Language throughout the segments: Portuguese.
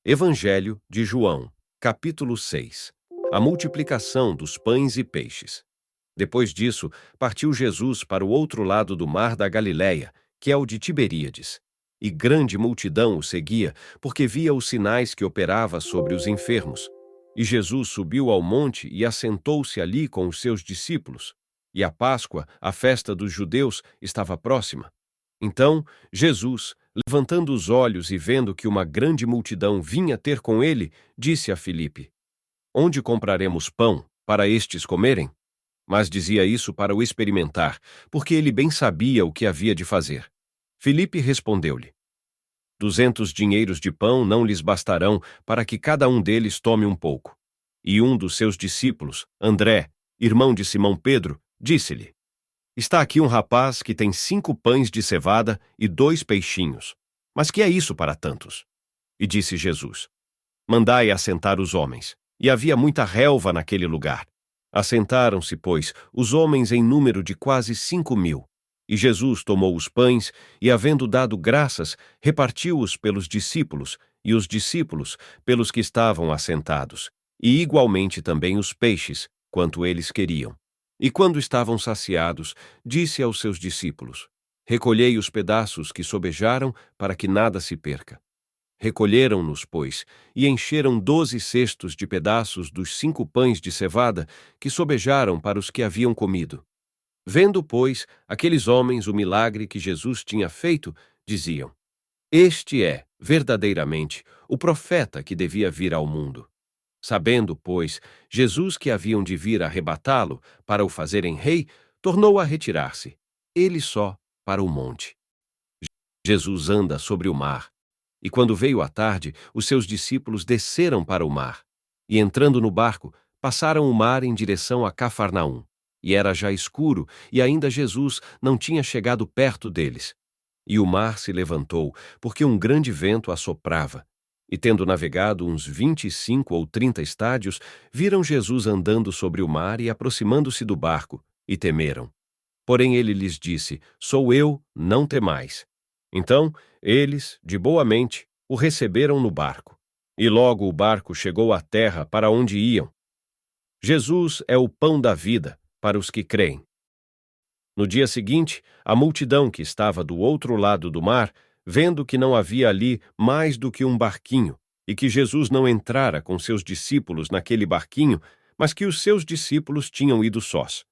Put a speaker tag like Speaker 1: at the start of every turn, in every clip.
Speaker 1: Evangelho de João, capítulo 6. A multiplicação dos pães e peixes. Depois disso, partiu Jesus para o outro lado do mar da Galileia, que é o de Tiberíades. E grande multidão o seguia, porque via os sinais que operava sobre os enfermos. E Jesus subiu ao monte e assentou-se ali com os seus discípulos. E a Páscoa, a festa dos judeus, estava próxima. Então, Jesus, levantando os olhos e vendo que uma grande multidão vinha ter com ele, disse a Filipe: Onde compraremos pão para estes comerem? Mas dizia isso para o experimentar, porque ele bem sabia o que havia de fazer. Filipe respondeu-lhe: 200 dinheiros de pão não lhes bastarão para que cada um deles tome um pouco. E um dos seus discípulos, André, irmão de Simão Pedro, disse-lhe: Está aqui um rapaz que tem 5 pães de cevada e 2 peixinhos. Mas que é isso para tantos? E disse Jesus: Mandai assentar os homens. E havia muita relva naquele lugar. Assentaram-se, pois, os homens em número de quase 5.000. E Jesus tomou os pães e, havendo dado graças, repartiu-os pelos discípulos, e os discípulos pelos que estavam assentados, e igualmente também os peixes, quanto eles queriam. E quando estavam saciados, disse aos seus discípulos: Recolhei os pedaços que sobejaram, para que nada se perca. Recolheram-nos, pois, e encheram 12 cestos de pedaços dos 5 pães de cevada que sobejaram para os que haviam comido. Vendo, pois, aqueles homens o milagre que Jesus tinha feito, diziam: Este é, verdadeiramente, o profeta que devia vir ao mundo. Sabendo, pois, Jesus que haviam de vir arrebatá-lo para o fazerem rei, tornou a retirar-se, ele só, para o monte. Jesus anda sobre o mar. E quando veio a tarde, os seus discípulos desceram para o mar. E entrando no barco, passaram o mar em direção a Cafarnaum. E era já escuro, e ainda Jesus não tinha chegado perto deles. E o mar se levantou, porque um grande vento assoprava. E tendo navegado uns 25 ou 30 estádios, viram Jesus andando sobre o mar e aproximando-se do barco, e temeram. Porém ele lhes disse: Sou eu, não temais. Então, eles, de boa mente, o receberam no barco. E logo o barco chegou à terra para onde iam. Jesus é o pão da vida para os que creem. No dia seguinte, a multidão que estava do outro lado do mar, vendo que não havia ali mais do que um barquinho, e que Jesus não entrara com seus discípulos naquele barquinho, mas que os seus discípulos tinham ido sós.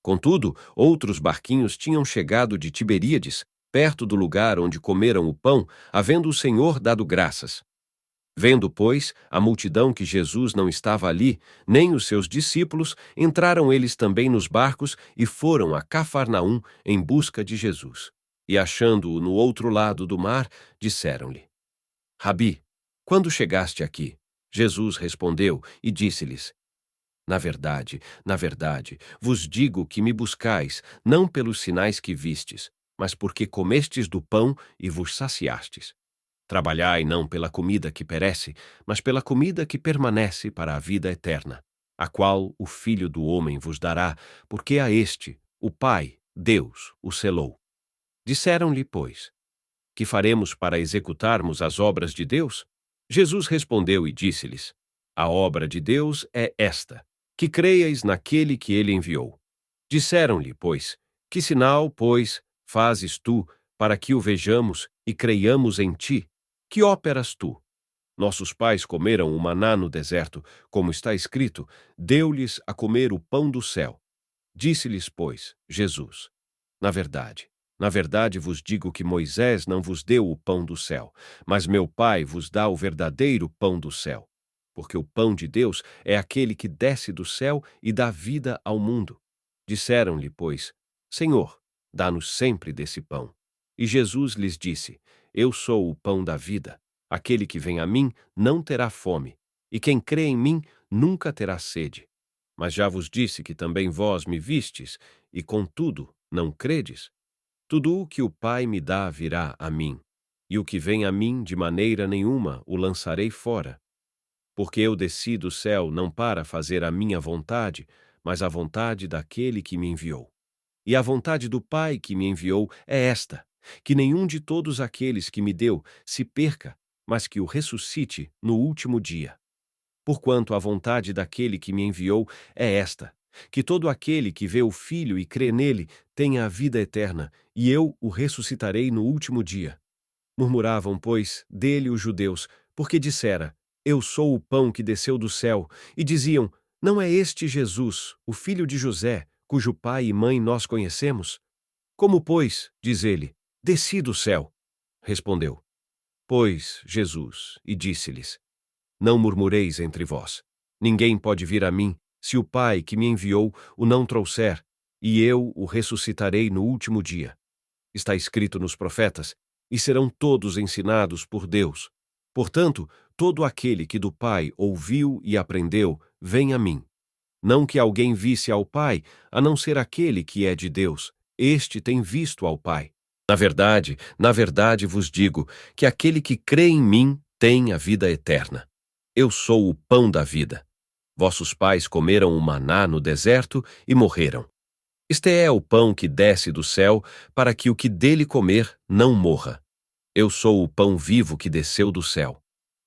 Speaker 1: Contudo, outros barquinhos tinham chegado de Tiberíades, perto do lugar onde comeram o pão, havendo o Senhor dado graças. Vendo, pois, a multidão que Jesus não estava ali, nem os seus discípulos, entraram eles também nos barcos e foram a Cafarnaum em busca de Jesus. E achando-o no outro lado do mar, disseram-lhe: Rabi, quando chegaste aqui? Jesus respondeu e disse-lhes: na verdade, vos digo que me buscais, não pelos sinais que vistes, mas porque comestes do pão e vos saciastes. Trabalhai não pela comida que perece, mas pela comida que permanece para a vida eterna, a qual o Filho do Homem vos dará, porque a este, o Pai, Deus, o selou. Disseram-lhe, pois: Que faremos para executarmos as obras de Deus? Jesus respondeu e disse-lhes: A obra de Deus é esta, que creiais naquele que ele enviou. Disseram-lhe, pois: Que sinal, pois, fazes tu, para que o vejamos e creiamos em ti? Que óperas tu? Nossos pais comeram o maná no deserto, como está escrito: Deu-lhes a comer o pão do céu. Disse-lhes, pois, Jesus: na verdade vos digo que Moisés não vos deu o pão do céu, mas meu Pai vos dá o verdadeiro pão do céu. Porque o pão de Deus é aquele que desce do céu e dá vida ao mundo. Disseram-lhe, pois: Senhor, dá-nos sempre desse pão. E Jesus lhes disse: Eu sou o pão da vida. Aquele que vem a mim não terá fome, e quem crê em mim nunca terá sede. Mas já vos disse que também vós me vistes, e contudo não credes. Tudo o que o Pai me dá virá a mim, e o que vem a mim de maneira nenhuma o lançarei fora. Porque eu desci do céu não para fazer a minha vontade, mas a vontade daquele que me enviou. E a vontade do Pai que me enviou é esta: que nenhum de todos aqueles que me deu se perca, mas que o ressuscite no último dia. Porquanto a vontade daquele que me enviou é esta: que todo aquele que vê o Filho e crê nele tenha a vida eterna, e eu o ressuscitarei no último dia. Murmuravam, pois, dele os judeus, porque dissera: Eu sou o pão que desceu do céu, e diziam: Não é este Jesus, o filho de José, cujo pai e mãe nós conhecemos? Como, pois, diz ele, desci do céu? Respondeu, pois, Jesus, e disse-lhes: Não murmureis entre vós. Ninguém pode vir a mim, se o Pai que me enviou o não trouxer, e eu o ressuscitarei no último dia. Está escrito nos profetas, e serão todos ensinados por Deus. Portanto, todo aquele que do Pai ouviu e aprendeu, vem a mim. Não que alguém visse ao Pai, a não ser aquele que é de Deus. Este tem visto ao Pai. Na verdade vos digo que aquele que crê em mim tem a vida eterna. Eu sou o pão da vida. Vossos pais comeram o maná no deserto e morreram. Este é o pão que desce do céu, para que o que dele comer não morra. Eu sou o pão vivo que desceu do céu.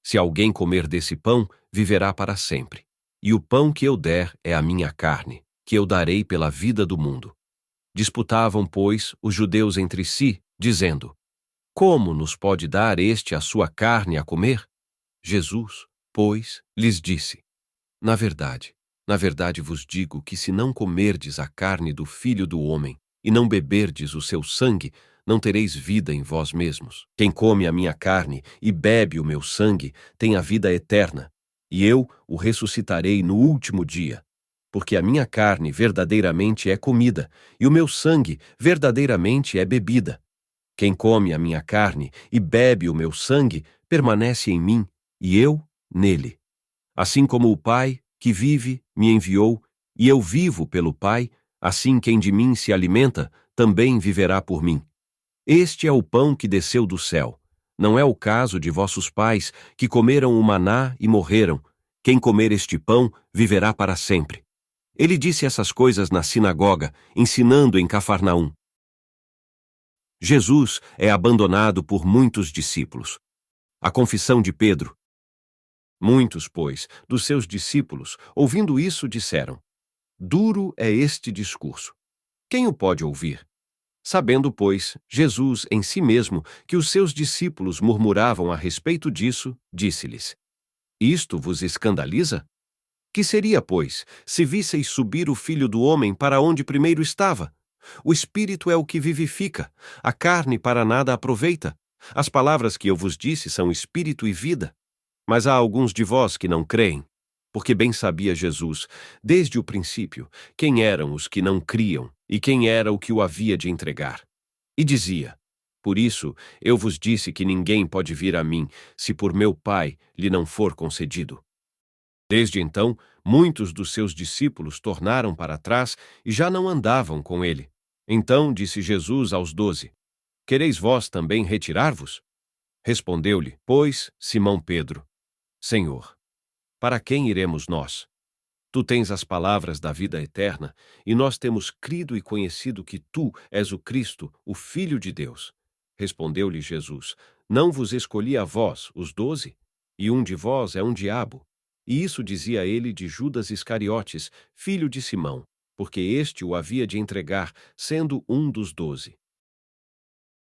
Speaker 1: Se alguém comer desse pão, viverá para sempre. E o pão que eu der é a minha carne, que eu darei pela vida do mundo. Disputavam, pois, os judeus entre si, dizendo: Como nos pode dar este a sua carne a comer? Jesus, pois, lhes disse: na verdade vos digo que se não comerdes a carne do Filho do Homem e não beberdes o seu sangue, não tereis vida em vós mesmos. Quem come a minha carne e bebe o meu sangue tem a vida eterna, e eu o ressuscitarei no último dia. Porque a minha carne verdadeiramente é comida, e o meu sangue verdadeiramente é bebida. Quem come a minha carne e bebe o meu sangue permanece em mim, e eu nele. Assim como o Pai, que vive, me enviou, e eu vivo pelo Pai, assim quem de mim se alimenta, também viverá por mim. Este é o pão que desceu do céu. Não é o caso de vossos pais, que comeram o maná e morreram. Quem comer este pão viverá para sempre. Ele disse essas coisas na sinagoga, ensinando em Cafarnaum. Jesus é abandonado por muitos discípulos. A confissão de Pedro. Muitos, pois, dos seus discípulos, ouvindo isso, disseram: Duro é este discurso. Quem o pode ouvir? Sabendo, pois, Jesus em si mesmo que os seus discípulos murmuravam a respeito disso, disse-lhes: Isto vos escandaliza? Que seria, pois, se visseis subir o Filho do Homem para onde primeiro estava? O Espírito é o que vivifica, a carne para nada aproveita. As palavras que eu vos disse são Espírito e vida. Mas há alguns de vós que não creem, porque bem sabia Jesus, desde o princípio, quem eram os que não criam e quem era o que o havia de entregar. E dizia: Por isso eu vos disse que ninguém pode vir a mim, se por meu Pai lhe não for concedido. Desde então, muitos dos seus discípulos tornaram para trás e já não andavam com ele. Então disse Jesus aos 12: Quereis vós também retirar-vos? Respondeu-lhe, pois, Simão Pedro: Senhor, para quem iremos nós? Tu tens as palavras da vida eterna, e nós temos crido e conhecido que tu és o Cristo, o Filho de Deus. Respondeu-lhe Jesus: Não vos escolhi a vós, os 12? E um de vós é um diabo. E isso dizia ele de Judas Iscariotes, filho de Simão, porque este o havia de entregar, sendo um dos 12.